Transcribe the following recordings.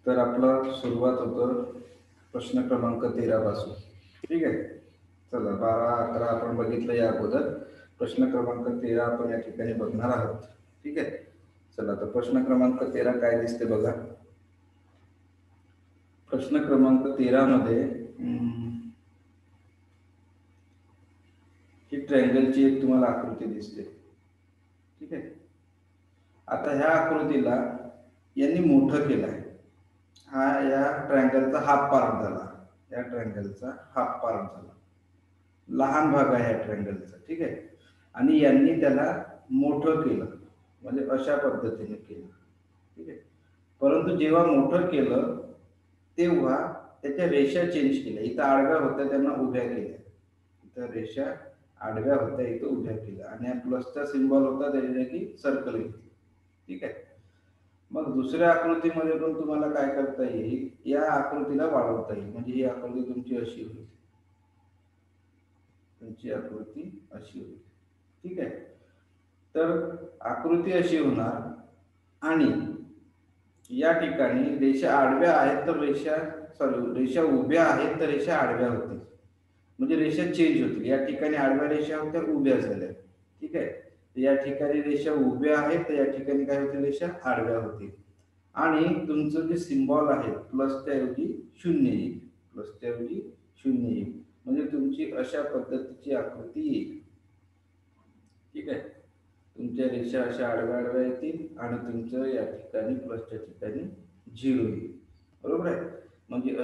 तर आपला सुरुवात होतं प्रश्न क्रमांक 13 पासून. ठीक आहे. चला 12, 11 आपण बघितलं या अगोदर. प्रश्न क्रमांक 13 आपण या ठिकाणी बघणार आहोत. ठीक आहे. चला तर प्रश्न क्रमांक 13 काय दिसते बघा. प्रश्न क्रमांक 13 मध्ये ही ट्रायंगलची एक तुम्हाला आकृती दिसते. ठीक आहे. आता ह्या आकृतीला यांनी मोठं केलं आहे. हा या ट्रायंगलचा हाफ पार्ट झाला. या ट्रायंगलचा हाफ पार्ट झाला. लहान भाग आहे या ट्रायंगलचा. ठीक आहे. आणि यांनी त्याला मोठं केलं, म्हणजे अशा पद्धतीने केलं. ठीक आहे. परंतु जेव्हा मोठं केलं तेव्हा त्याच्या रेषा चेंज केल्या. इथं आडव्या होत्या, त्यांना उभ्या केल्या. इथं रेषा आडव्या होत्या, इथं उभ्या केल्या. आणि या प्लसचा सिम्बॉल होता त्याच्या की सर्कल घेतली. ठीक आहे. मग दुसऱ्या आकृतीमध्ये पण तुम्हाला काय करता येईल, या आकृतीला वाढवता येईल. म्हणजे ही आकृती तुमची अशी होईल. तुमची आकृती अशी होईल. ठीक आहे. तर आकृती अशी होणार आणि या ठिकाणी रेषा आडव्या आहेत तर रेषा उभ्या आहेत तर रेषा आडव्या होतील. म्हणजे रेषा चेंज होतील. या ठिकाणी आडव्या रेषा होत्या, उभ्या झाल्या. ठीक आहे. या ठिकाणी रेषा उभ्या आहेत तर या ठिकाणी काय होतील, रेषा आडव्या होतील. आणि तुमचं जे सिम्बॉल आहे प्लसच्या ऐवजी शून्य येईल. प्लसच्या ऐवजी शून्य येईल. म्हणजे तुमची अशा पद्धतीची आकृती येईल. ठीक आहे. तुमच्या रेषा अशा आडव्या आडव्या येतील आणि तुमचं या ठिकाणी प्लसच्या ठिकाणी 0 येईल. बरोबर आहे. म्हणजे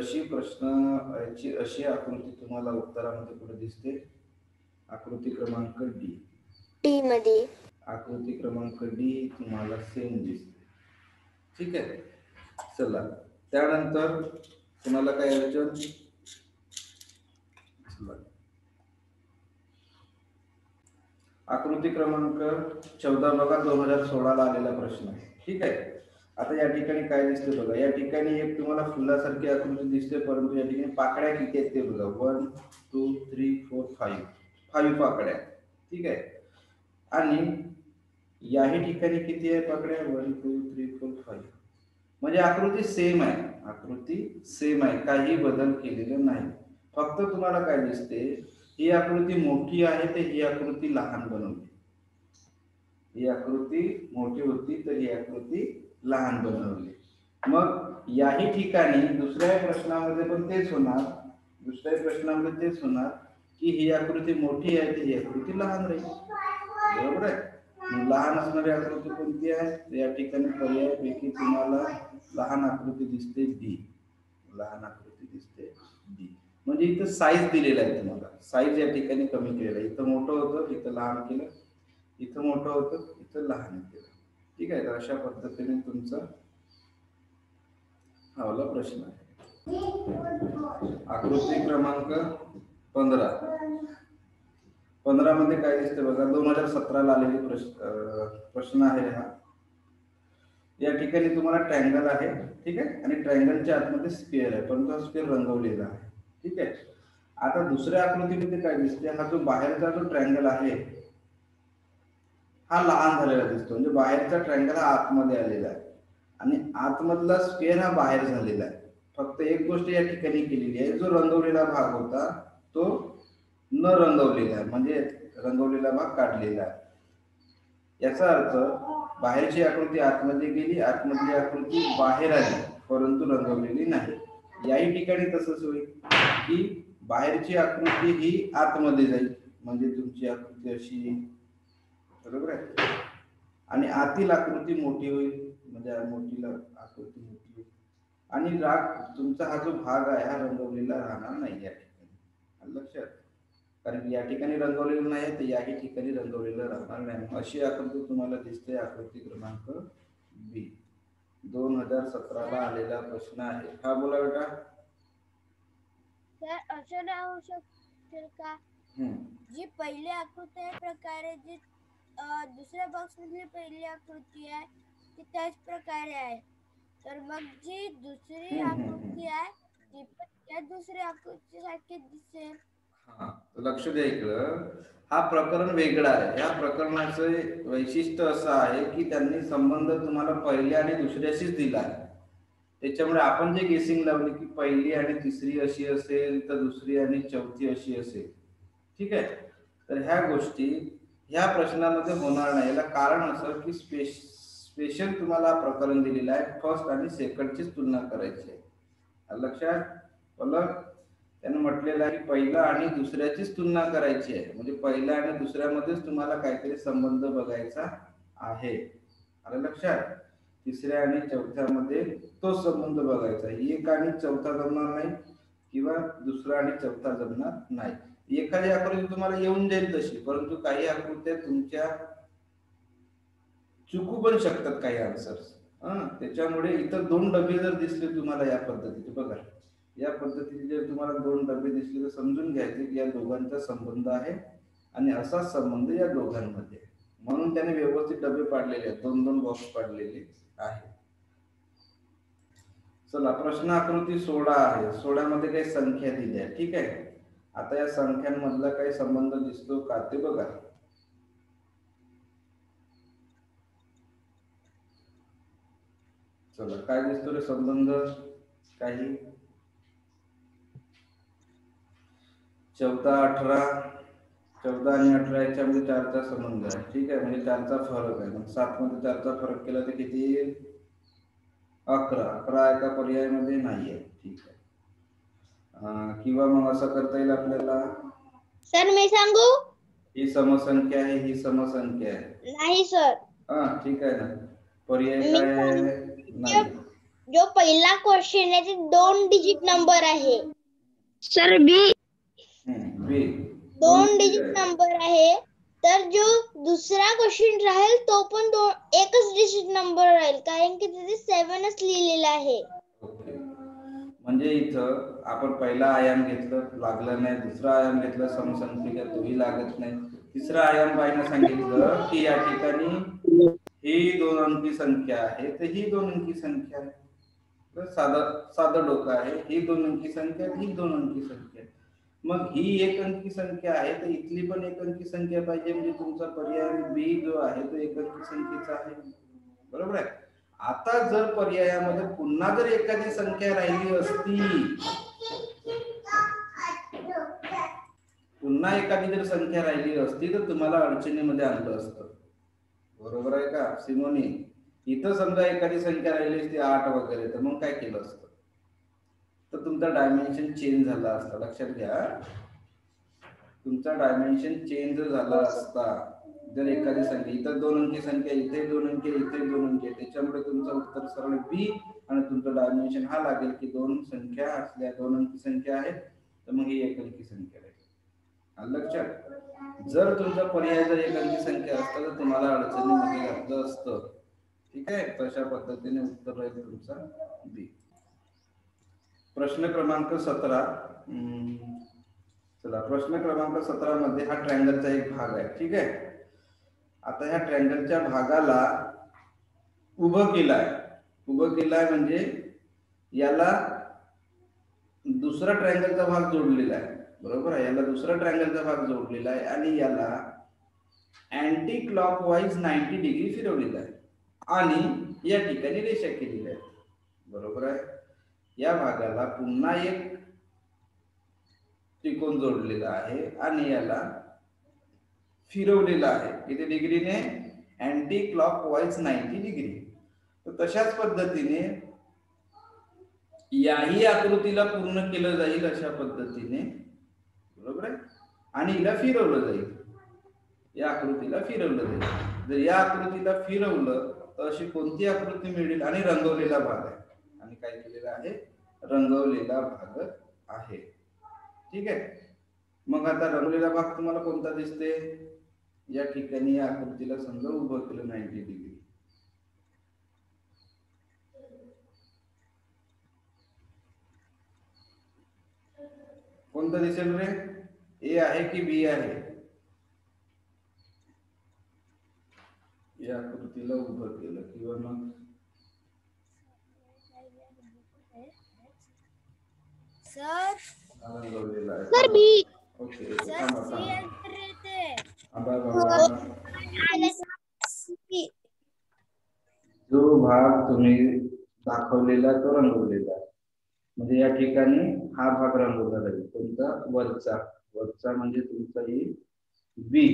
अशी आकृती तुम्हाला उत्तरामध्ये कुठे दिसते, आकृती क्रमांक डी मध्ये. आकृती क्रमांक डी तुम्हाला सेम दिसते. ठीक आहे. चला त्यानंतर तुम्हाला काय अडचण, आकृती क्रमांक 14 बघा, 2016 ला आलेला प्रश्न आहे. ठीक आहे. आता या ठिकाणी काय दिसते बघा. या ठिकाणी एक तुम्हाला फुलासारखी आकृती दिसते, परंतु या ठिकाणी पाकळ्या किती आहेत ते बघा. 1 2 3 4 5 पाकळ्या. ठीक आहे. आणि याही ठिकाणी किती आहे पाकळ्या, 1 2 3 4 5. म्हणजे आकृती सेम आहे. आकृती सेम आहे, काही बदल केलेला नाही. फक्त तुम्हाला काय दिसते, ही आकृती मोठी आहे तर ही आकृती लहान बनवली. ही आकृती मोठी होती तर ही आकृती लहान बनवली. मग याही ठिकाणी दुसऱ्या प्रश्नामध्ये पण तेच होणार. दुसऱ्या प्रश्नामध्ये तेच होणार की ही आकृती मोठी आहे तर ही आकृती लहान राहील. बरोबर आहे. लहान असणारी आकृती कोणती आहे, तर या ठिकाणी पर्यायापैकी तुम्हाला लहान आकृती दिसते डी. लहान आकृती दिसते डी. म्हणजे इथं साईज दिलेला आहे तुम्हाला. साईज या ठिकाणी कमी केलेला आहे. इथं मोठं होतं, इथं लहान केलं. इथं मोठं होतं, इथं लहान केलं. ठीक आहे. तर अशा पद्धतीने तुमचा हा वाला प्रश्न आहे. आकृती क्रमांक 15 मध्ये काय दिसते बघा. 2017 ला आलेली प्रश्न आहे हा. या ठिकाणी तुम्हाला ट्रायंगल आहे. ठीक आहे. आणि ट्रायंगलच्या आतमध्ये स्क्वेअर आहे, पण तो स्क्वेअर रंगवलेला आहे. ठीक आहे. आता दुसऱ्या आकृतीमध्ये काय दिसते, हा जो बाहेरचा जो ट्रायंगल आहे हा लहान झालेला दिसतो. म्हणजे बाहेरचा ट्रायंगल हा आतमध्ये आलेला आहे आणि आतमधला स्क्वेअर हा बाहेर झालेला आहे. फक्त एक गोष्ट या ठिकाणी केलेली आहे, जो रंगवलेला भाग होता तो न रंगवलेला आहे, म्हणजे रंगवलेला भाग काढलेला आहे. याचा अर्थ बाहेरची आकृती आतमध्ये गेली, आतमधली आकृती बाहेर आली, परंतु रंगवलेली नाही. याही ठिकाणी तसंच होईल की बाहेरची आकृती ही आतमध्ये जाईल, म्हणजे तुमची आकृती अशी. बरोबर आहे. आणि आतील आकृती मोठी होईल, म्हणजे मोठी आकृती मोठी होईल. आणि तुमचा हा जो भाग आहे हा रंगवलेला राहणार नाही या ठिकाणी. लक्षात. कारण या ठिकाणी रंगवलेलं नाही तर याही ठिकाणी रंगवलेलं राहणार नाही. अशी आकृती तुम्हाला दिसते, आकृती क्रमांक बी. 2017 ला आलेला प्रश्न आहे हा. बोला बेटा. सर असं नाही होऊ शकते का, जी पहिली आकृती आहे प्रकारे जी दुसऱ्या बॉक्स मधली पहिली आकृती आहे ती त्याच प्रकारे आहे, तर मग जी दुसरी आकृती आहे ती पण त्या दुसऱ्या आकृती सारखी दिसेल. लक्ष द्या इकडं. हा प्रकरण वेगळा आहे. या प्रकरणाचं वैशिष्ट्य असं आहे की त्यांनी संबंध तुम्हाला पहिल्या आणि दुसऱ्याशीच दिला आहे. त्याच्यामुळे आपण जे गेसिंग लावली की पहिली आणि तिसरी अशी असेल तर दुसरी आणि चौथी अशी असेल, ठीक आहे. तर ह्या गोष्टी ह्या प्रश्नामध्ये होणार नाही. याला कारण असं की स्पेशल तुम्हाला प्रकरण दिलेलं आहे, फर्स्ट आणि सेकंडचीच तुलना करायची आहे. लक्षात बोला. त्यानं म्हटलेलं आहे की पहिला आणि दुसऱ्याचीच तुलना करायची आहे, म्हणजे पहिल्या आणि दुसऱ्यामध्येच तुम्हाला काहीतरी संबंध बघायचा आहे. आलं लक्षात. तिसऱ्या आणि चौथ्यामध्ये तो संबंध बघायचा. एक आणि चौथा जमणार नाही किंवा दुसरा आणि चौथा जमणार नाही. एखादी आकृती तुम्हाला येऊन जाईल तशी, परंतु काही आकृत्या तुमच्या चुकू पण शकतात काही आन्सर्स. त्याच्यामुळे इतर 2 डबे जर दिसले तुम्हाला या पद्धतीचे, बघा या पद्धतीचे जर तुम्हाला 2 डबे दिसले तर समजून घ्यायचे की या दोघांचा संबंध आहे आणि असाच संबंध या दोघांमध्ये, म्हणून त्याने व्यवस्थित डबे पाडलेले आहेत, 2-2 बॉक्स पाडलेले आहे. चला, प्रश्न आकृती 16 आहे. 16 मध्ये काही संख्या दिल्या, ठीक आहे. आता या संख्यांमधला काही संबंध दिसतो का ते बघा. चला, काय दिसतो रे संबंध? काही 14, 18, 14 आणि 18 याच्यामध्ये 4चा संबंध आहे, ठीक आहे. म्हणजे 4चा फरक आहे. मग 7 मध्ये 4चा फरक केला तर किती येईल? 11. 11 एका पर्यायामध्ये नाहीये, ठीक आहे. किंवा मग असं करता येईल आपल्याला, सर मी सांगू? ही समसंख्या आहे, ही समसंख्या आहे. नाही सर. ठीक आहे ना. पर्याय काय आहे? नाही. जो पहिला क्वेश्चन आहे ते 2 डिजिट नंबर आहे सर. बी 2 डिजिट नंबर आहे. तर जो दुसरा क्वेश्चन राहील तो पण एकच डिजिट नंबर राहील, कारण की तिथे 7च लिहिलेलं आहे. म्हणजे इथं आपण पहिला आयाम घेतलं, लागलं नाही. दुसरा आयाम घेतला समसंख्येचा, तोही लागत नाही. तिसरा आयाम पाहिजे सांगितलं की या ठिकाणी ही 2 अंकी संख्या आहे तर ही 2 अंकी संख्या आहे. तर साधं डोकं आहे. ही 2 अंकी संख्या, ही 2 अंकी संख्या. मग ही 1 अंकी संख्या आहे तर इथली पण 1 अंकी संख्या पाहिजे, म्हणजे तुमचा पर्याय बी जो आहे तो 1 अंकी संख्येचा आहे. बरोबर आहे. आता जर पर्यायामध्ये पुन्हा जर एखादी संख्या राहिली असती, पुन्हा एखादी जर संख्या राहिली असती तर तुम्हाला अडचणीमध्ये आणलं असतं. बरोबर आहे का सिमोनी? इथं समजा एखादी संख्या राहिली असती 8 वगैरे, तर मग काय केलं असतं? तर तुमचा डायमेन्शन चेंज झाला असता. लक्षात घ्या, तुमचा डायमेन्शन चेंज झाला असता जर एखादी संख्या, इथं 2 अंकी संख्या, इथे 2 अंकी, इथे 2 अंकी, त्याच्यामुळे तुमचं उत्तर सरळ बी आणि तुमचं डायमेन्शन हा लागेल की 2 संख्या असल्या 2 अंकी संख्या आहेत तर मग ही 1 अंकी संख्या आहे. लक्षात. जर तुमचा पर्याय जर 1 अंकी संख्या असता तर तुम्हाला अडचणीमध्ये घातलं असतं, ठीक आहे. तशा पद्धतीने उत्तर राहील तुमचा बी. प्रश्न क्रमांक 17. चला, प्रश्न क्रमांक 17 मध्ये हा ट्रायंगलचा एक भाग आहे, ठीक आहे. आता ह्या ट्रायंगलच्या भागाला उभं केलाय. उभं केलाय म्हणजे याला दुसरा ट्रायंगलचा भाग जोडलेला आहे. बरोबर आहे. याला दुसरा ट्रायंगलचा भाग जोडलेला आहे आणि याला अँटी क्लॉकवाईज 90 डिग्री फिरवलेला आहे आणि या ठिकाणी रेषा केलेली आहे. बरोबर आहे. या भागाला पुन्हा एक त्रिकोण जोडलेला आहे आणि याला फिरवलेला आहे किती डिग्रीने? Anti clockwise 90 degree. तर तशाच पद्धतीने याही आकृतीला पूर्ण केलं जाईल अशा पद्धतीने. बरोबर आहे. आणि हिला फिरवलं जाईल. या आकृतीला फिरवलं जाईल. जर या आकृतीला फिरवलं तर अशी कोणती आकृती मिळेल? आणि रंगवलेला भाग आहे. आणि काय केलेला आहे? रंगवलेला भाग आहे, ठीक आहे. मग आता रंगवलेला भाग तुम्हाला कोणता दिसते? या ठिकाणी या आकृतीला समजा उभं केलं 90 डिग्री. कोणतं दिसेल रे? ए आहे की बी आहे? या आकृतीला उभं केलं किंवा मग सर रंगवलेला आहे. सर बी. ओके. जो भाग तुम्ही दाखवलेला तो रंगवलेला. म्हणजे या ठिकाणी हा भाग रंगवला जाईल कोणता, वरचा. वरचा म्हणजे तुमचा येईल बी,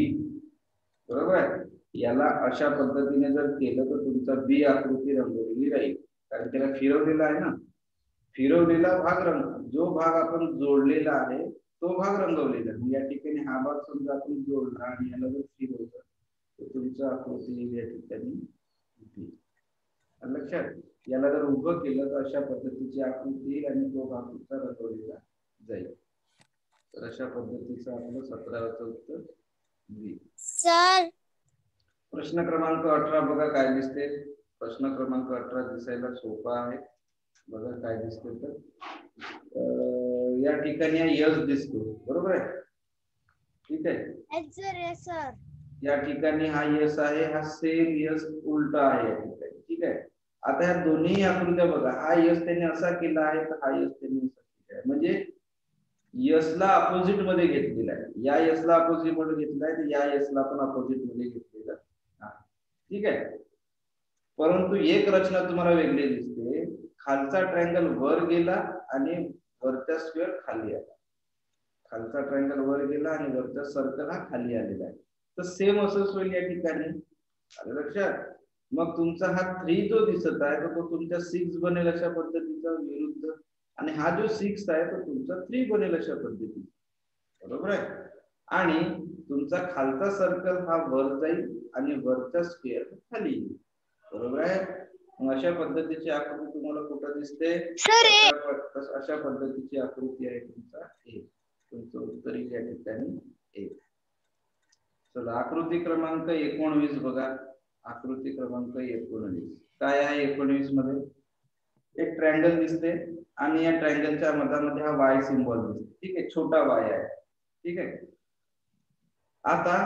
बरोबर आहे. याला अशा पद्धतीने जर केलं तर तुमचा बी आकृती रंगवलेली राहील, कारण त्याला फिरवलेला आहे ना. फिरवलेला भाग रंग, जो भाग आपण जोडलेला आहे तो भाग रंगवलेला. या ठिकाणी हा भाग समजा आपण जोडला आणि याला जर फिरवलं तर तुमचा आकृती येईल या ठिकाणी बी. लक्षात. याला जर उभं केलं तर अशा पद्धतीची आकृती येईल आणि तो भाग तुमचा रंगवलेला जाईल. तर अशा पद्धतीचं आपलं 17चं उत्तर बी. सर प्रश्न क्रमांक 18 बघा काय दिसते. प्रश्न क्रमांक 18 दिसायला सोपा आहे. बघा काय दिसते तर या ठिकाणी यश दिसतो, बरोबर आहे. ठीक आहे. सर या ठिकाणी हा यश आहे, हा सेम यश उलटा आहे या ठिकाणी. ठीक आहे. आता या दोन्ही आकृत्या बघा, हा यश त्यांनी असा केला आहे तर हा यश त्यांनी असा केला आहे. म्हणजे यशला अपोजिट मध्ये घेतलेला आहे. या यशला अपोजिट मध्ये घेतलेला आहे तर या यशला पण अपोजिट मध्ये घेतलेला आहे. ठीक आहे. परंतु एक रचना तुम्हाला वेगळी दिसते. खालचा ट्रायंगल वर गेला आणि वरचा स्क्वेअर खाली आला. खालचा ट्रायंगल वर गेला आणि वरचा सर्कल हा खाली आलेला आहे. तर सेम असंच होईल या ठिकाणी. आलं लक्षात. मग तुमचा हा 3 जो दिसत आहे तो तुमच्या 6 बनेल अशा पद्धतीचा विरुद्ध, आणि हा जो 6 आहे तो तुमचा 3 बनेल अशा पद्धतीचा, बरोबर आहे. आणि तुमचा खालचा सर्कल हा वर जाईल आणि वरचा स्क्वेअर खाली येईल, बरोबर आहे. मग अशा पद्धतीची आकृती तुम्हाला कुठं दिसते, अशा पद्धतीची आकृती आहे तुमचा ए. तुमचं उत्तर या ठिकाणी ए. चला आकृती क्रमांक 19 बघा. आकृती क्रमांक 19 काय आहे. 19 मध्ये एक ट्रायंगल दिसते आणि या ट्रायंगलच्या मधामध्ये हा वाय सिंबॉल दिसते. ठीक आहे, छोटा वाय आहे. ठीक आहे. आता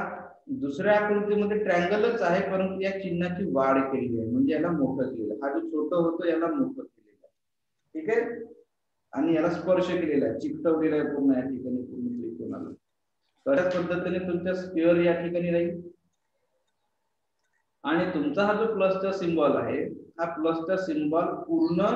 दुसऱ्या आकृतीमध्ये ट्रायंगलच आहे परंतु या चिन्हाची वाढ केलेली आहे, म्हणजे याला मोठं केलं. हा जो छोटं होतं याला मोठं केलेलं आहे. ठीक आहे. आणि याला स्पर्श केलेला आहे, चिकटवलेला आहे पूर्ण या ठिकाणी पूर्ण त्रिकोणाला. तशाच पद्धतीने तुमच्या स्क्वेअर या ठिकाणी राहील आणि तुमचा हा जो प्लसचा सिंबॉल आहे हा प्लसचा सिंबॉल पूर्ण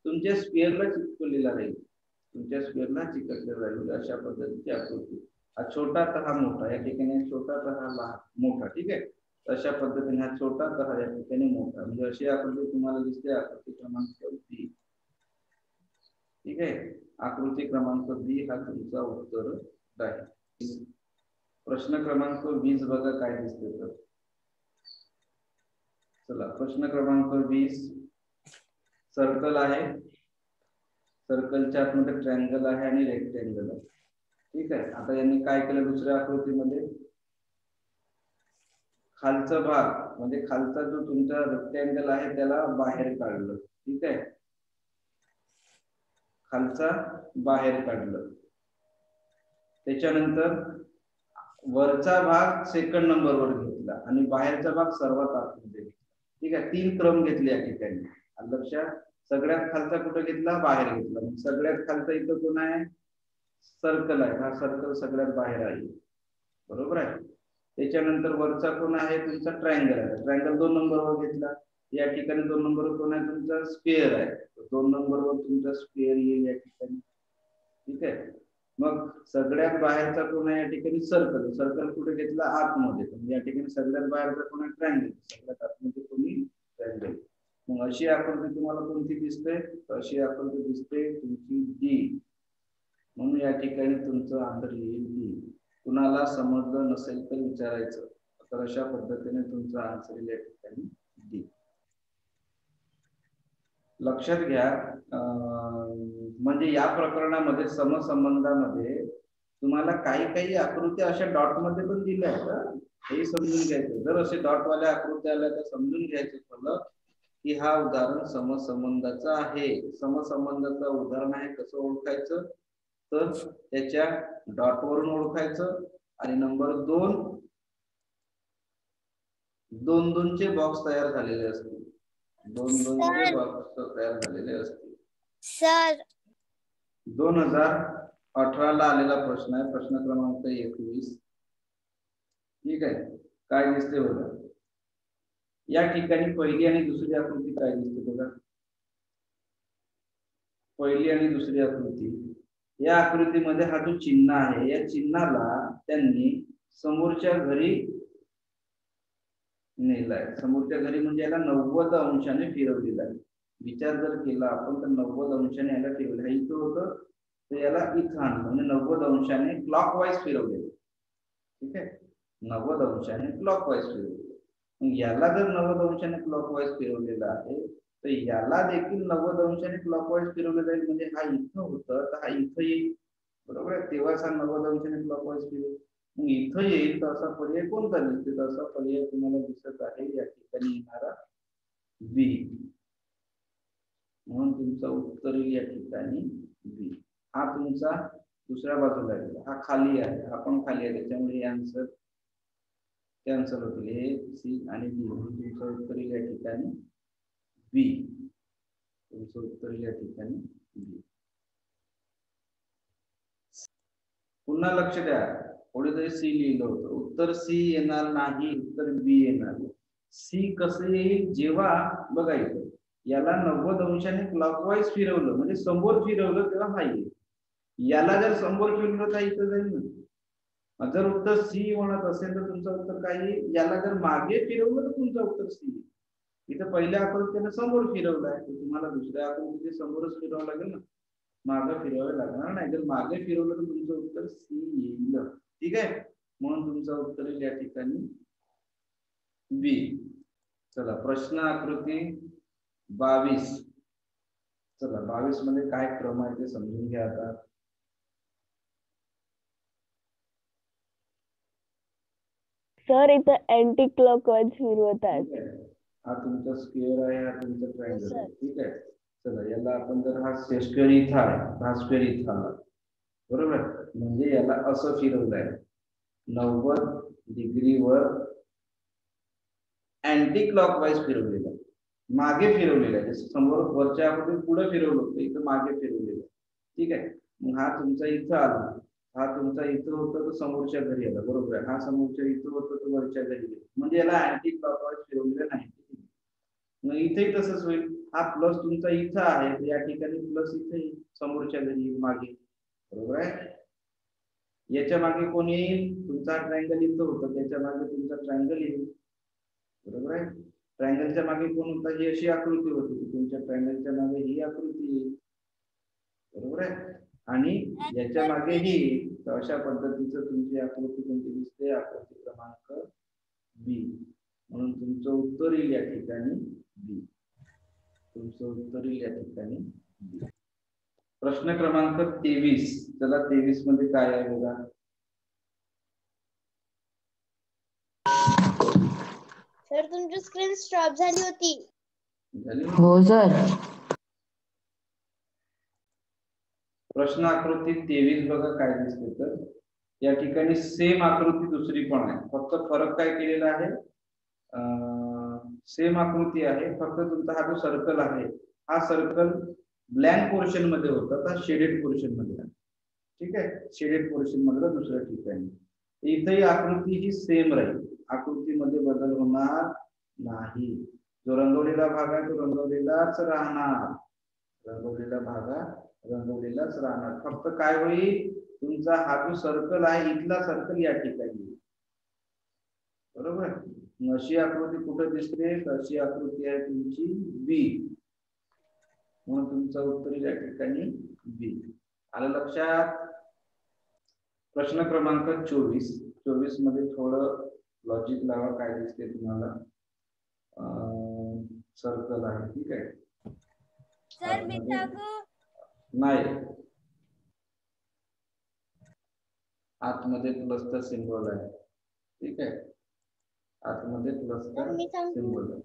तुमच्या स्क्वेअरला चिकटवलेला राहील. तुमच्या स्क्वेअरला चिकटलेला राहील अशा पद्धतीची आकृती. हा छोटा तर हा मोठा, या ठिकाणी छोटा तर हा लहान मोठा. ठीक आहे. अशा पद्धतीने हा छोटा तर हा या ठिकाणी मोठा, म्हणजे अशी आकृती तुम्हाला दिसते. आकृती क्रमांक बी. ठीक आहे. आकृती क्रमांक बी हा तुमचा उत्तर आहे. प्रश्न क्रमांक 20 बघा काय दिसते तर. चला प्रश्न क्रमांक 20. सर्कल आहे, सर्कलच्या आतमध्ये ट्रायंगल आहे आणि रेक्टँगल आहे. ठीक आहे. आता यांनी काय केलं दुसऱ्या आकृतीमध्ये, खालचा भाग म्हणजे खालचा जो तुमचा रेक्टँगल आहे त्याला बाहेर काढलं. ठीक आहे. खालचा बाहेर काढलं. त्याच्यानंतर वरचा भाग सेकंड नंबरवर घेतला आणि बाहेरचा भाग सर्वात आतमध्ये घेतला. ठीक आहे. 3 क्रम घेतले या ठिकाणी. लक्षात. सगळ्यात खालचा कुठं घेतला, बाहेर घेतला. सगळ्यात खालचा इथं कोण आहे, सर्कल आहे. हा सर्कल सगळ्यात बाहेर आहे, बरोबर आहे. त्याच्यानंतर वरचा कोण आहे, तुमचा ट्रायंगल आहे. ट्रायंगल 2 नंबरवर घेतला. या ठिकाणी 2 नंबरवर कोण आहे, तुमचा स्क्वेअर आहे. 2 नंबरवर तुमचा स्क्वेअर येईल या ठिकाणी. ठीक आहे. मग सगळ्यात बाहेरचा कोण आहे या ठिकाणी, सर्कल. सर्कल कुठे घेतला, आतमध्ये. या ठिकाणी सगळ्यात बाहेरचा कोण आहे, ट्रायंगल. सगळ्यात आतमध्ये कोणी, ट्रायंगल. मग अशी आकृती तुम्हाला कोणती दिसते, अशी आकृती दिसते तुमची डी. म्हणून या ठिकाणी तुमचं आन्सर येईल डी. कुणाला समजलं नसेल तर विचारायचं. तर अशा पद्धतीने तुमचं आन्सर येईल या ठिकाणी डी. लक्षात घ्या. म्हणजे या प्रकरणामध्ये समसंबंधामध्ये तुम्हाला काही काही आकृत्या अशा डॉट मध्ये पण दिल्या आहेत, हे समजून घ्यायचं. जर असे डॉटवाल्या आकृत्या आल्या तर समजून घ्यायचं फलक की हा उदाहरण समसंबंधाचं आहे. समसंबंधाचं उदाहरण आहे कसं ओळखायचं, तर त्याच्या डॉट वरून ओळखायचं. आणि नंबर 2, 2-2चे बॉक्स तयार झालेले असतील. 2-2चे बॉक्स तयार झालेले असतील. सर 2018 ला आलेला प्रश्न आहे, प्रश्न क्रमांक 21. ठीक आहे. काय दिसते बघा. या ठिकाणी पहिली आणि दुसरी आकृती काय दिसते बघा. पहिली आणि दुसरी आकृती, या आकृतीमध्ये हा जो चिन्ह आहे या चिन्हाला त्यांनी समोरच्या घरी नेलाय. समोरच्या घरी म्हणजे याला 90 अंशाने फिरवलेला आहे. विचार जर केला आपण तर 90 अंशाने याला फिरवलं. इथं होतं तर याला इथं आणलं म्हणजे 90 अंशाने क्लॉकवाईज फिरवलेलं. ठीक आहे, 90 अंशाने क्लॉकवाईज फिरवलेलं. मग याला जर 90 अंशाने क्लॉकवाईज फिरवलेलं आहे तर याला देखील 90 अंशाने क्लॉकवाईज फिरवलं जाईल. म्हणजे हा इथं होतं तर हा इथं येईल, बरोबर आहे. तेव्हाच हा 90 अंशाने क्लॉकवाईज फिरवेल. मग इथं येईल तर असा पर्याय कोणता दिसतो? तर असा पर्याय तुम्हाला दिसत आहे या ठिकाणी येणारा बी. म्हणून तुमचं उत्तर येईल या ठिकाणी बी. हा तुमचा दुसऱ्या बाजूला आहे, हा खाली आहे, हा पण खाली आहे, त्याच्यामुळे आन्सर कॅन्सल होतील. ए, सी आणि बी. म्हणून तुमचं उत्तर येईल या ठिकाणी बी. तुमचं उत्तर येईल या ठिकाणी बी. पुन्हा लक्ष द्या, पुढे जरी सी लिहिलं होतं, उत्तर सी येणार नाही, उत्तर बी येणार. सी कसं येईल? जेव्हा बघा इथं याला 90 अंशाने क्लॉकवाईज फिरवलं म्हणजे समोर फिरवलं तेव्हा हा येईल. याला जर समोर फिरवलं तर इथं जाईल ना. जर उत्तर सी म्हणत असेल तर तुमचं उत्तर काय येईल? याला जर मागे फिरवलं तर तुमचं उत्तर सी येईल. इथं पहिल्या आकृतीने समोर फिरवलं आहे, तुम्हाला दुसऱ्या आकृतीने समोरच फिरवावं लागेल ना, मागे फिरवावे लागणार नाही. जर मागे फिरवलं तर तुमचं उत्तर सी येईल. ठीक आहे, म्हणून तुमचं उत्तर येईल या ठिकाणी बी. चला प्रश्न आकृती 22. चला 22 मध्ये काय क्रम आहे ते समजून घ्या आता. सर इथं अँटी क्लॉकवाईज फिरवत आहेत. हा तुमचा स्क्वेअर आहे, हा तुमचा ट्रायंगल आहे. ठीक आहे, चला याला आपण जर हा स्क्वेअर इथं आहे, हा स्क्वेअर इथं आला, बरोबर, म्हणजे याला असं फिरवलंय 90 डिग्रीवर अँटी क्लॉकवाईज फिरवलेलं आहे, मागे फिरवलेलं आहे. जसं समोर वरच्या आपण पुढे फिरवलं होतं, इथं मागे फिरवलेलं आहे. ठीक आहे, मग हा तुमचा इथं आला, हा तुमचा इथं होतं तर समोरच्या घरी आला, बरोबर आहे. हा समोरच्या इथं होतं तर वरच्या घरी गेला, म्हणजे याला अँटी क्लॉकवाईज फिरवलेलं नाही. मग इथेही तसंच होईल. हा प्लस तुमचा इथं आहे तर या ठिकाणी प्लस इथे येईल, समोरच्या घरी मागे, बरोबर आहे. याच्या मागे कोण येईल? तुमचा ट्रायंगल इथं होतं, त्याच्या मागे तुमचा ट्रायंगल येईल, बरोबर आहे. ट्रायंगलच्या मागे कोण होता? ही अशी आकृती होती, तुमच्या ट्रायंगलच्या मागे ही आकृती येईल, बरोबर आहे. आणि याच्या मागे ही, तर अशा पद्धतीचं तुमची आकृती कोणती दिसते? आकृती क्रमांक बी. म्हणून तुमचं उत्तर येईल या ठिकाणी बी. तुमचं उत्तर येईल या ठिकाणी बी. प्रश्न क्रमांक 23. चला 23 मध्ये काय आहे बघा. सर तुमची स्क्रीन स्टॉप झाली होती. हो सर. प्रश्न आकृती 23 बघा काय दिसते तर या ठिकाणी सेम आकृती दुसरी पण आहे, फक्त फरक काय केलेला आहे? सेम आकृती आहे, फक्त तुमचा हा जो सर्कल आहे हा सर्कल ब्लँक पोर्शन मध्ये होता तर शेडेड पोर्शन मध्ये आहे. ठीक आहे, शेडेड पोर्शन मध्ये दुसऱ्या ठिकाणी. इथेही आकृती ही सेम राहील, आकृतीमध्ये बदल होणार नाही. जो रंगवलेला भाग आहे तो रंगवलेलाच राहणार, रंगवलेला भाग रंगवलेलाच राहणार. फक्त काय होईल? तुमचा हा जो सर्कल आहे इथला सर्कल या ठिकाणी, बरोबर. अशी आकृती कुठे दिसते? अशी आकृती आहे तुमची बी. म्हणून तुमचं उत्तर या ठिकाणी बी. आलं लक्षात? प्रश्न क्रमांक 24. 24 मध्ये थोडं लॉजिक लावा. काय दिसते तुम्हाला? सर्कल आहे, ठीक आहे. सर मी सांगू? नाही, आतमध्ये प्लसचा सिंबल आहे, ठीक आहे. आतमध्ये प्लसचा सिंबल आहे.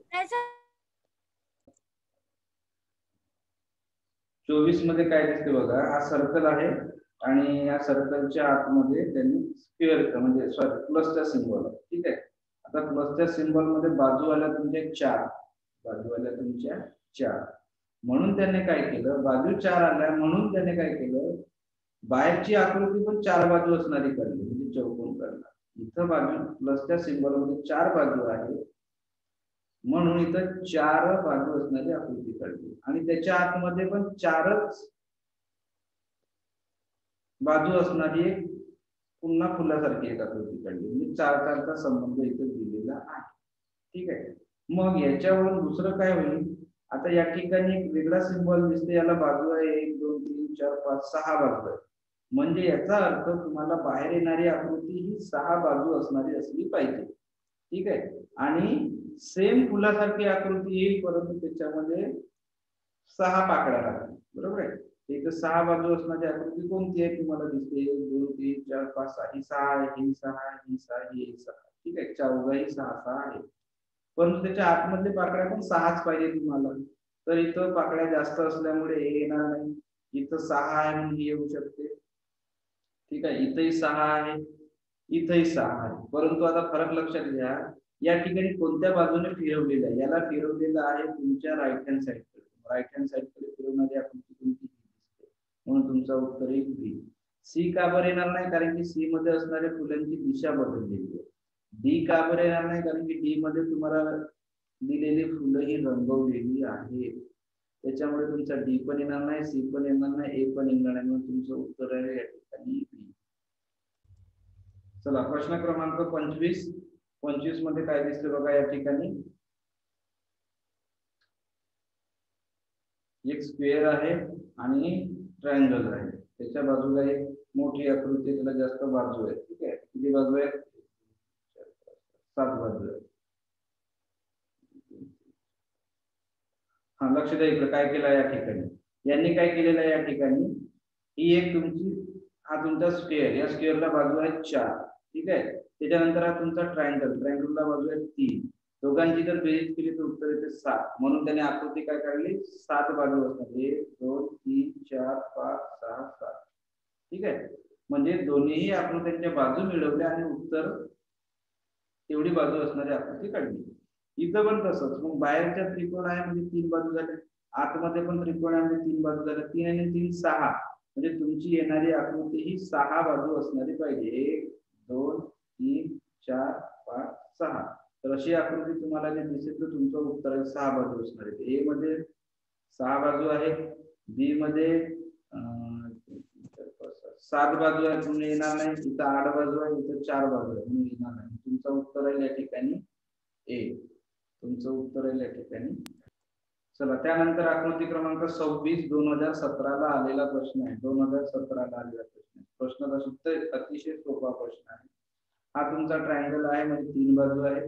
24 मध्ये काय दिसते बघा, हा सर्कल आहे आणि या सर्कलच्या आतमध्ये त्यांनी स्क्वेअर म्हणजे सॉरी प्लसचा सिंबल आहे, ठीक आहे. आता प्लसच्या सिंबल मध्ये बाजू आल्या तुमच्या 4, बाजू आल्या तुमच्या 4. म्हणून त्याने काय केलं? बाजू 4 आल्या म्हणून त्याने काय केलं? बाहेरची आकृती पण 4 बाजू असणारी काढली, म्हणजे चौकोन काढला. इथं बाजू प्लसच्या सिंबल मध्ये 4 बाजू आहे म्हणून इथं 4 बाजू असणारी आकृती काढली आणि त्याच्या आतमध्ये पण 4च बाजू असणारी एक पुन्हा फुलासारखी एक आकृती काढली, म्हणजे 4 संबंध इथे दिलेला आहे. ठीक आहे. मग याच्यावरून दुसरं काय होईल, आता या ठिकाणी एक वेगळा सिंबल दिसते, याला बाजू आहे 1 2 3 4 5 6 बाजू आहे. म्हणजे याचा अर्थ तुम्हाला बाहेर येणारी आकृती ही 6 बाजू असणारी असली पाहिजे. ठीक आहे. आणि सेम फुलासारखी आकृती येईल, परंतु त्याच्यामध्ये 6 पाकळ्या राहतील. बरोबर आहे. इथे 6 बाजू असणारी आकृती कोणती आहे तुम्हाला दिसते, 1 2 3 4 5 6, ही 6 आहे, ही 6 आहे, ही 6 आहे, ही 6. ठीक आहे. चौघाही 6 आहे. परंतु त्याच्या आतमधले पाकळ्या पण 6च पाहिजे तुम्हाला. तर इथं पाकळ्या जास्त असल्यामुळे हे येणार नाही. इथं 6 आहे म्हणून ही येऊ शकते. ठीक आहे. इथंही 6 आहे, इथंही 6 आहे. परंतु आता फरक लक्षात घ्या, या ठिकाणी कोणत्या बाजूने फिरवलेलं आहे, याला फिरवलेलं आहे तुमच्या राईट हँड साईडकडे. राईट हँड साईडकडे फिरवणारी आकृती कोणती दिसते, म्हणून तुमचा उत्तर एक बी. सी का बरं येणार नाही, कारण की सी मध्ये असणाऱ्या फुलांची दिशा बदललेली आहे. डी का बरं येणार नाही, कारण की डी मध्ये तुम्हाला दिलेली फुलं ही रंगवलेली आहेत. त्याच्यामुळे तुमचा डी पण येणार नाही, सी पण येणार नाही, ए पण येणार नाही, म्हणून तुमचं उत्तर आहे या ठिकाणी बी. चला प्रश्न क्रमांक 25 मध्ये काय दिसते बघा. या ठिकाणी एक स्क्वेअर आहे आणि ट्रायंगल आहे, त्याच्या बाजूला एक मोठी आकृती, त्याला जास्त बाजू आहे. ठीक आहे. किती बाजू आहे, 7 बाजू आहे. हा लक्ष द्या, इकडे काय केलं या ठिकाणी, यांनी काय केलेलं आहे या ठिकाणी, ही एक तुमची, हा तुमचा स्क्वेअर, या स्क्वेअरला बाजू आहे 4. ठीक आहे. त्याच्यानंतर हा तुमचा ट्रायंगल, ट्रायंगलला बाजू आहे 3. दोघांची जर बेरीज केली तर उत्तर येते 7. म्हणून त्याने आकृती काय काढली, 7 बाजू असतात, 1 2 3 4 5 6 7. ठीक आहे. म्हणजे दोन्ही आकृत्यांच्या बाजू मिळवल्या आणि उत्तर तेवढी बाजू असणारी आकृती काढली. इथं पण तसंच. मग बाहेरच्या त्रिकोण आहे म्हणजे 3 बाजू झाल्या, आतमध्ये पण त्रिकोण आहे म्हणजे 3 बाजू झाल्या. 3 आणि 3 6, म्हणजे तुमची येणारी आकृती ही 6 बाजू असणारी पाहिजे. 1 2 3 4 5 6. तर अशी आकृती तुम्हाला जे दिसेल तर तुमचं उत्तर आहे 6 बाजू असणार आहे. ए मध्ये 6 बाजू आहे, बी मध्ये 7 बाजू आहे म्हणून येणार नाही, इथं 8 बाजू आहे, इथं 4 बाजू आहे म्हणून येणार नाही. तुमचं उत्तर आहे या ठिकाणी ए. तुमचं उत्तर आहे या ठिकाणी. चला त्यानंतर आकृती क्रमांक 26 2017 ला आलेला प्रश्न आहे. 2017 ला आलेला प्रश्न आहे. प्रश्न अतिशय सोपा प्रश्न आहे. हा तुमचा ट्रायंगल आहे म्हणजे 3 बाजू आहे.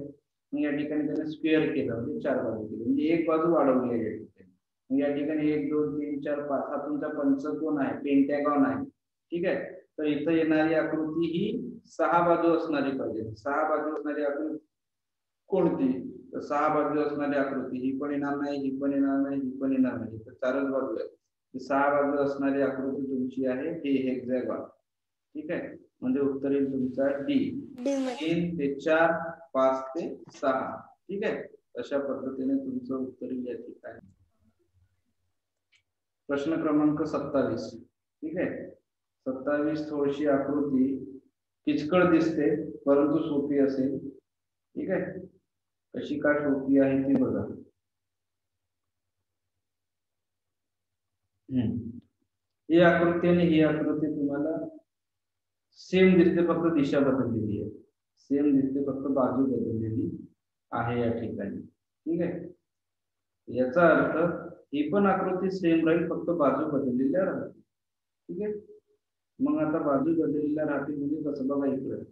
मग या ठिकाणी त्याने स्क्वेअर केलं म्हणजे 4 बाजू केली, म्हणजे एक बाजू वाढवली आहे या ठिकाणी. मग या ठिकाणी 1 2 3 4 5 हा तुमचा पंचकोन आहे, पेंटॅगॉन आहे. ठीक आहे. तर इथं येणारी आकृती ही 6 बाजू असणारी पाहिजे. 6 बाजू असणारी आकृती कोणती, तर 6 बाजू असणारी आकृती ही पण येणार नाही, ही पण येणार नाही, ही पण येणार नाही. तर 4च बाजू आहेत. 6 बाजू असणारी आकृती तुमची आहे हे हेक्सागॉन. ठीक आहे. म्हणजे उत्तर येईल तुमचा डी. 3 ते 4 5 ते 6. ठीक आहे. अशा पद्धतीने तुमचं उत्तर येईल या ठिकाणी. प्रश्न क्रमांक 27. ठीक आहे. 27 थोडीशी आकृती किचकट दिसते परंतु सोपी असेल. ठीक आहे. कशी का सोपी आहे ती बघा. ही आकृती आणि ही आकृती तुम्हाला सेम दिसते, फक्त दिशा बदललेली आहे. सेम दिसते, फक्त बाजू बदललेली आहे या ठिकाणी. ठीक आहे. याचा अर्थ ही पण आकृती सेम राहील, फक्त बाजू बदललेल्या राहतील. ठीक आहे. मग आता बाजू बदललेल्या राहतील म्हणजे कसं बघा, इकडे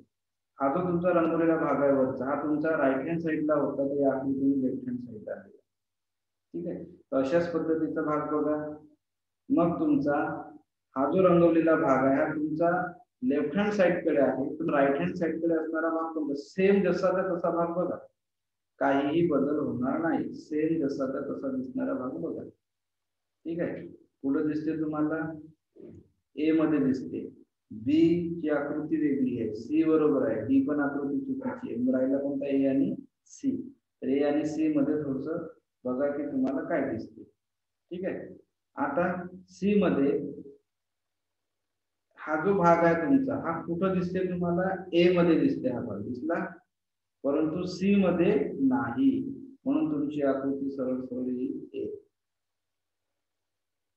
हा जो तुमचा रंगवलेला भाग आहे वरचा, हा तुमचा राईट हँड साईडला होता, तर या आकृतीने लेफ्ट हँड साईडला आहे. ठीक आहे. तर अशाच पद्धतीचा भाग बघा. मग तुमचा हा जो रंगवलेला भाग आहे हा तुमचा लेफ्ट हँड साईडकडे आहे, पण राईट हँड साईडकडे असणारा भाग कोणता, सेम जसाचा तसा भाग बघा, काहीही बदल होणार नाही. सेम जसाचा तसा दिसणारा भाग बघा. ठीक आहे. पुढे दिसते तुम्हाला ए मध्ये दिसते, बी ची आकृती वेगळी आहे, सी बरोबर आहे, डी पण आकृती चुकीची आहे. मग राहिला कोणता, ए आणि सी. तर ए आणि सी मध्ये थोडस बघा की तुम्हाला काय दिसते. ठीक आहे. आता सी मध्ये हा जो भाग आहे तुमचा, हा कुठं दिसते तुम्हाला, ए मध्ये दिसते. हा भाग दिसला, परंतु सी मध्ये नाही, म्हणून तुमची आकृती सरळ सरळ येईल ए.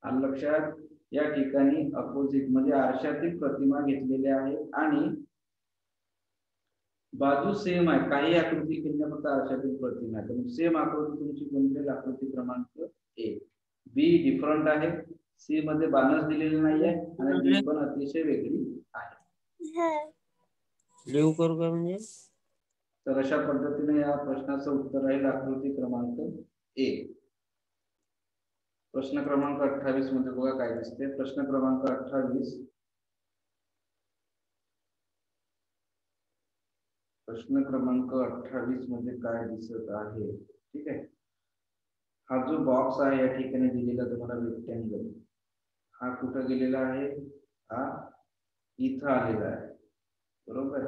आलं लक्षात. या ठिकाणी अपोजिट म्हणजे आरशातील प्रतिमा घेतलेल्या आहेत आणि बाजू सेम आहे. काही आकृती केल्या फक्त आरशातील प्रतिमा आहे. तर सेम आकृती तुमची कोणती आकृती क्रमांक ए. बी डिफरंट आहे. सी मध्ये बाणच दिलेले नाहीये आणि डी पण अतिशय वेगळी आहे. लिहू करू का म्हणजे? तर अशा पद्धतीने या प्रश्नाचं उत्तर राहील आकृती क्रमांक ए. प्रश्न क्रमांक 28 मध्ये बघा काय दिसते. प्रश्न क्रमांक 28. प्रश्न क्रमांक 28 मध्ये काय दिसत आहे? ठीक आहे. हा जो बॉक्स आहे या ठिकाणी दिलेला तुम्हाला रेक्टँगल, हा कुठं गेलेला आहे? हा इथं आलेला आहे, बरोबर.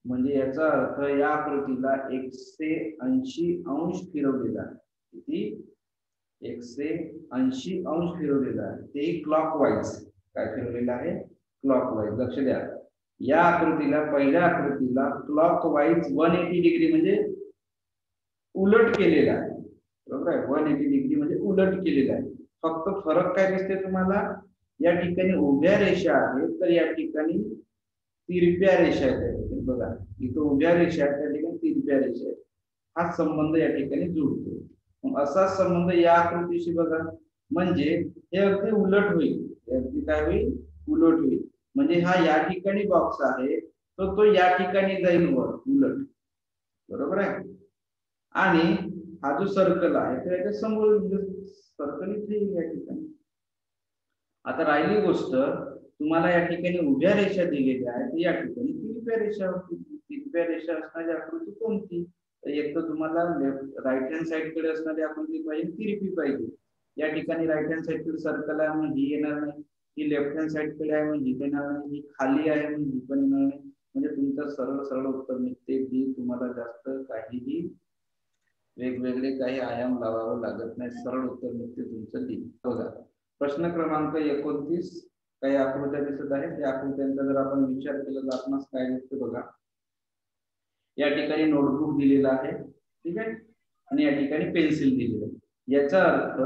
म्हणजे याचा अर्थ या आकृतीला 180 अंश फिरवलेला आहे. किती? 180 अंश फिरवलेला आहे. ते क्लॉकवाईज काय फिरवलेला आहे? क्लॉकवाईज. लक्ष द्या, या आकृतीला पहिल्या आकृतीला क्लॉकवाईज 180 डिग्री म्हणजे उलट केलेला आहे, बरोबर आहे. 180 डिग्री म्हणजे उलट केलेला आहे. फक्त फरक काय दिसते तुम्हाला? या ठिकाणी उभ्या रेषा आहेत तर या ठिकाणी तिरप्या रेषा आहेत. बघा इथं उभ्या रेषा आहेत, त्या ठिकाणी तिरप्या रेषा आहेत. हा संबंध या ठिकाणी जुळतो. मग असा संबंध या आकृतीशी बघा, म्हणजे हे अगदी उलट होईल. अगदी काय होईल? उलट होईल. म्हणजे हा या ठिकाणी बॉक्स आहे तर तो या ठिकाणी जाईल वर उलट, बरोबर आहे. आणि हा जो सर्कल आहे तर याच्या समोर सर्कल इथे येईल या ठिकाणी. आता राहिली गोष्ट, तुम्हाला या ठिकाणी उभ्या रेषा दिलेल्या आहेत, या ठिकाणी तिरप्या रेषा होती. तिरप्या रेषा असणारी आकृती कोणती? तर एक तर तुम्हाला राईट हँड साइड कडे असणारी आकृती पाहिजे, तिरपी पाहिजे. या ठिकाणी राईट हँड साइड कडे सर्कल आहे म्हणून ही येणार नाही. ही लेफ्ट हँड साइड कडे आहे म्हणून ही येणार नाही. ही खाली आहे म्हणून ही पण येणार नाही. म्हणजे तुमचं सरळ सरळ उत्तर निघते बी. तुम्हाला जास्त काहीही वेगवेगळे काही आयाम लावावं लागत नाही. सरळ उत्तर निघते तुमचं डी. बघा प्रश्न क्रमांक 29. काही आकृत्या दिसत आहेत. त्या आकृत्यांचा जर आपण विचार केला तर आपणास काय दिसते बघा. या ठिकाणी नोटबुक दिलेला आहे, ठीक आहे, आणि या ठिकाणी पेन्सिल दिलेलं आहे. याचा अर्थ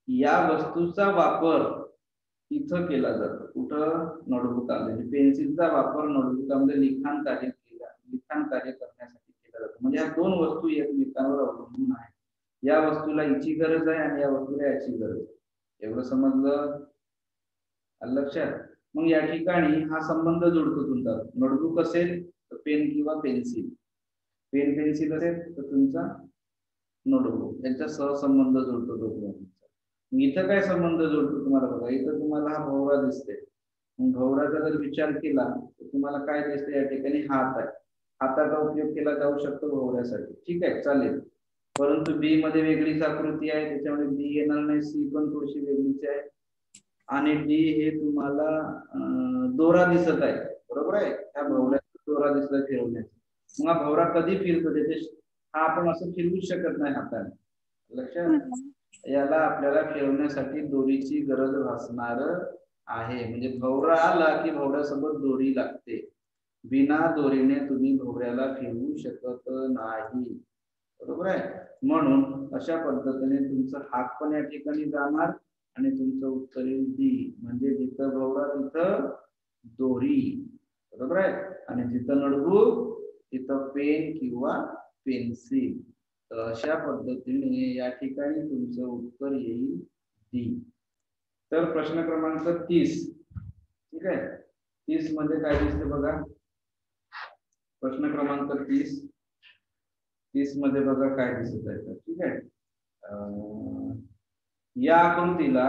या वस्तूचा वापर इथं केला जातो. कुठं? नोटबुकामध्ये. पेन्सिलचा वापर नोटबुकामध्ये लिखाण कार्य करण्यासाठी केला जातो. म्हणजे या दोन वस्तू एकमेकांवर अवलंबून आहेत. या वस्तूला हिची गरज आहे आणि या वस्तूला याची गरज आहे. एवढं समजलं? लक्षात. मग या ठिकाणी हा संबंध जुळतो तुमचा. नोटबुक असेल तर पेन किंवा पेन्सिल, पेन पेन्सिल असेल तर तुमचा नोटबुक, यांचा सहसंबंध जुळतो दोघांचा. इथं काय संबंध जुळतो तुम्हाला बघा. इथं तुम्हाला हा भोवरा दिसते. भोवराचा जर विचार केला तर तुम्हाला काय दिसते? या ठिकाणी हात आहे. हाताचा उपयोग केला जाऊ शकतो भोवऱ्यासाठी, ठीक आहे, चालेल. परंतु बी मध्ये वेगळीच आकृती आहे, त्याच्यामुळे बी येणार नाही. सी पण थोडीशी वेगळीच आहे. आणि डी हे तुम्हाला दोरा दिसत आहे, बरोबर आहे. त्या भोवऱ्याचा दोरा दिसला फिरवण्याचा. मग हा भोवरा कधी फिरतो? त्याचे हा आपण असं फिरवूच शकत नाही हाताने, लक्षात. याला आपल्याला फिरवण्यासाठी दोरीची गरज भासणार आहे. म्हणजे भोवरा आला की भोवऱ्यासोबत दोरी लागते. बिना दोरीने तुम्ही भोवऱ्याला फिरवू शकत नाही, बरोबर आहे. म्हणून अशा पद्धतीने तुमचा हात पण या ठिकाणी जाणार आणि तुमचं उत्तर येईल डी. म्हणजे जिथं भोवरा तिथं दोरी, बरोबर आहे. आणि जिथं नोटबुक तिथं पेन किंवा पेन्सिल. तर अशा पद्धतीने या ठिकाणी तुमचं उत्तर येईल डी. तर प्रश्न क्रमांक 30, ठीक आहे. 30 मध्ये काय दिसते बघा. प्रश्न क्रमांक 30 मध्ये बघा काय दिसत आहे, ठीक आहे. या आकृतीला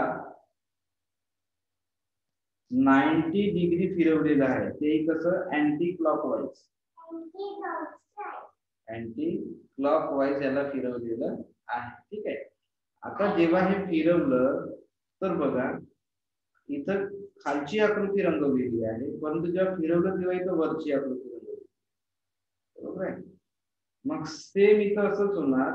90 डिग्री फिरवलेलं आहे. ते कसं? Anti clockwise. अँटी क्लॉकवाईज याला फिरवलेलं आहे, ठीक आहे. आता जेव्हा हे फिरवलं तर बघा इथं खालची आकृती रंगवलेली आहे, परंतु जेव्हा फिरवलं तेव्हा इथं वरची आकृती रंगवली, बरोबर आहे. मग सेम इथं असंच होणार.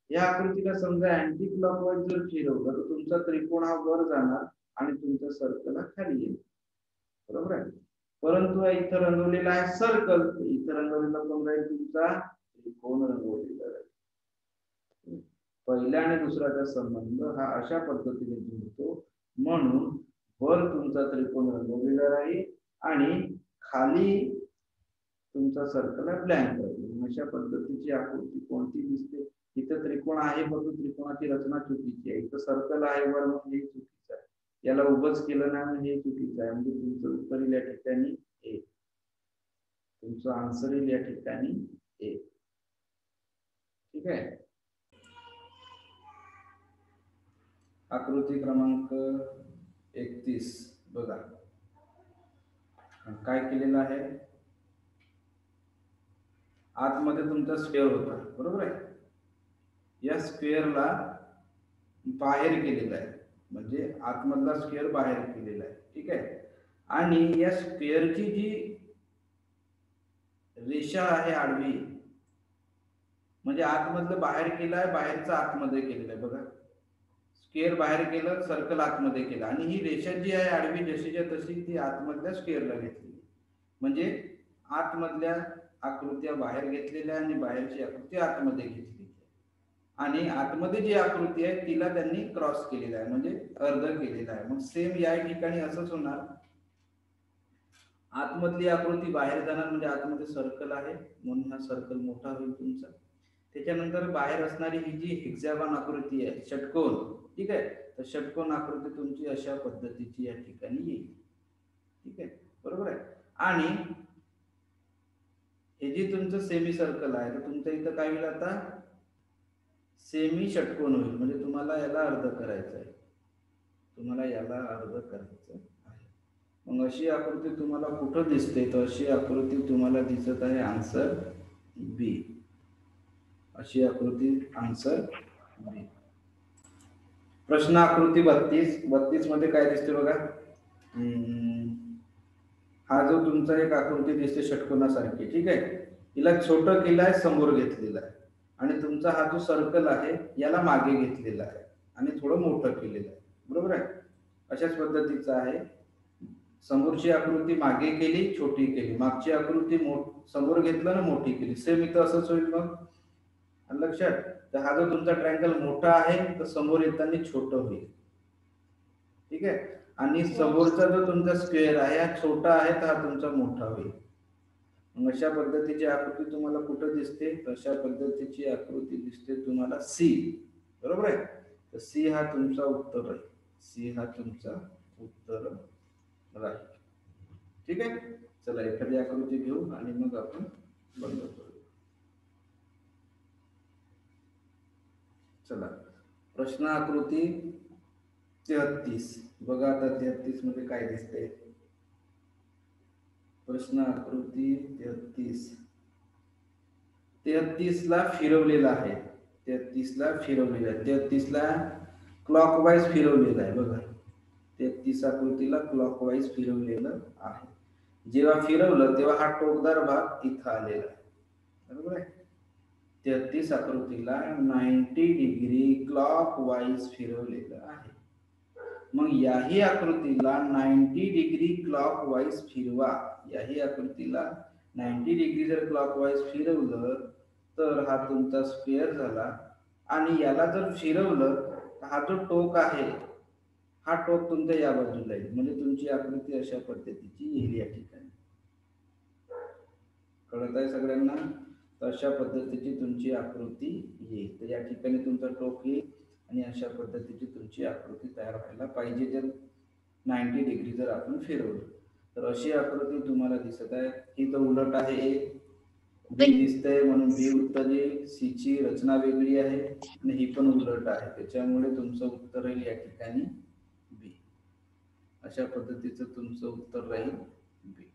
या आकृतीला समजा अँटी क्लॉकवाईज जर फिरवलं तर तुमचा त्रिकोण हा वर जाणार आणि तुमचा सर्कल हा खाली येईल, बरोबर आहे. परंतु इथं रंगवलेला आहे सर्कल, इथं रंगवलेला कोण राहील? तुमचा त्रिकोण रंगवलेला राहील. पहिल्या आणि दुसऱ्याचा संबंध हा अशा पद्धतीने जुळतो. म्हणून वर तुमचा त्रिकोण रंगवलेला राहील आणि खाली तुमचा सर्कल ब्लँक राहील. अशा पद्धतीची आकृती कोणती दिसते? इथं त्रिकोण आहे परंतु त्रिकोणाची रचना चुकीची आहे. इथं सर्कल आहे वर मग हे चुकीचं आहे. याला उभंच केलं नाही म्हणजे हे चुकीचं आहे. म्हणजे तुमचं उत्तर येईल या ठिकाणी ए. तुमचं आन्सर येईल या ठिकाणी ए. ठीक आहे. आकृती क्रमांक 31 बघा काय केलेलं आहे. आतमध्ये तुमचा स्क्वेअर होता बरोबर आहे. या स्क्वेअरला बाहेर केलेला आहे म्हणजे आतमधला स्क्वेअर बाहेर केलेला आहे. ठीक आहे. आणि या स्क्वेअरची जी रेषा आहे आडवी म्हणजे आतमधलं बाहेर केलं आहे, बाहेरचं आतमध्ये केलेलं आहे. बघा स्क्वेअर बाहेर केलं, सर्कल आतमध्ये केलं आणि ही रेषा जी आहे आडवी जशीच्या तशी ती आतमधल्या स्क्वेअरला घेतली. म्हणजे आतमधल्या आकृत्या बाहेर घेतलेल्या आणि बाहेरची आकृती आतमध्ये घेतली आणि आतमध्ये जी आकृती आहे तिला त्यांनी क्रॉस केलेला आहे म्हणजे अर्ध केलेला आहे. मग सेम या ठिकाणी असंच होणार. आतमधली आकृती बाहेर जाणार म्हणजे आतमध्ये सर्कल आहे म्हणून हा सर्कल मोठा होईल तुमचा. त्याच्यानंतर बाहेर असणारी ही जी हेक्सागॉन आकृती आहे षटकोन. ठीक आहे. तर षटकोन आकृती तुमची अशा पद्धतीची या ठिकाणी येईल. ठीक आहे बरोबर आहे. आणि हे जे तुमचं सेमी सर्कल आहे तर तुमचं इथं काय होईल आता सेमी षटकोन होईल म्हणजे तुम्हाला याला अर्ध करायचं आहे. तुम्हाला याला अर्ध करायचं आहे. मग अशी आकृती तुम्हाला कुठं दिसते? तर अशी आकृती तुम्हाला दिसत आहे आन्सर बी. अशी आकृती आन्सर बी. प्रश्न आकृती 32 मध्ये काय दिसते बघा. हा जो तुमचा एक आकृती दिसते षटकोनासारखी. ठीक आहे. हिला छोटं केलं आहे, समोर घेतलेलं आहे आणि तुमचा हा जो सर्कल आहे याला मागे घेतलेला आहे आणि थोडं मोठं केलेलं आहे बरोबर आहे. अशाच पद्धतीचं आहे. समोरची आकृती मागे केली, छोटी केली. मागची आकृती समोर घेतलं ना मोठी केली. सेम इथं असंच होईल. मग लक्षात. तर हा जो तुमचा ट्रायंगल मोठा आहे तर समोर येताना छोटं होईल. ठीक आहे. आणि समोरचा जो तुमचा स्क्वेअर आहे हा छोटा आहे तर हा तुमचा मोठा होईल. मग अशा पद्धतीची आकृती तुम्हाला कुठं दिसते? अशा पद्धतीची आकृती दिसते तुम्हाला सी. बरोबर आहे. तर सी हा तुमचा उत्तर राहील. सी हा तुमचा उत्तर राहील. ठीक आहे. चला एखादी आकृती घेऊ आणि मग आपण बंद करू. चला प्रश्न आकृती 33 बघा. आता 33 मध्ये काय दिसते? प्रश्न आकृती 33 ला फिरवलेला आहे. 33 ला फिरवलेला आहे. 33 ला क्लॉकवाईज फिरवलेला आहे. बघा 33 आकृतीला क्लॉकवाईज फिरवलेलं आहे. जेव्हा फिरवलं तेव्हा हा टोकदार भाग इथं आलेला आहे बरोबर आहे. 33 आकृतीला 90 डिग्री क्लॉकवाईज फिरवलेलं आहे. मग याही आकृतीला 90 डिग्री क्लॉकवाईज फिरवा. याही आकृतीला 90 डिग्री जर क्लॉकवाईज फिरवलं तर हा तुमचा स्क्वेअर झाला आणि याला जर फिरवलं तर हा जो टोक आहे हा टोक तुमच्या या बाजूला येईल म्हणजे तुमची आकृती अशा पद्धतीची येईल या ठिकाणी. कळत आहे सगळ्यांना? तर अशा पद्धतीची तुमची आकृती येईल. तर या ठिकाणी तुमचा टोक येईल आणि अशा पद्धतीची तुमची आकृती तयार व्हायला पाहिजे जर 90 डिग्री जर आपण फिरवलं तर अशी आकृती तुम्हाला दिसत आहे. ही तर उलट आहे. बी दिसतंय म्हणून बी उत्तर येईल. सी ची रचना वेगळी आहे आणि ही पण उलट आहे त्याच्यामुळे तुमचं उत्तर येईल या ठिकाणी बी. अशा पद्धतीचं तुमचं उत्तर राहील बी.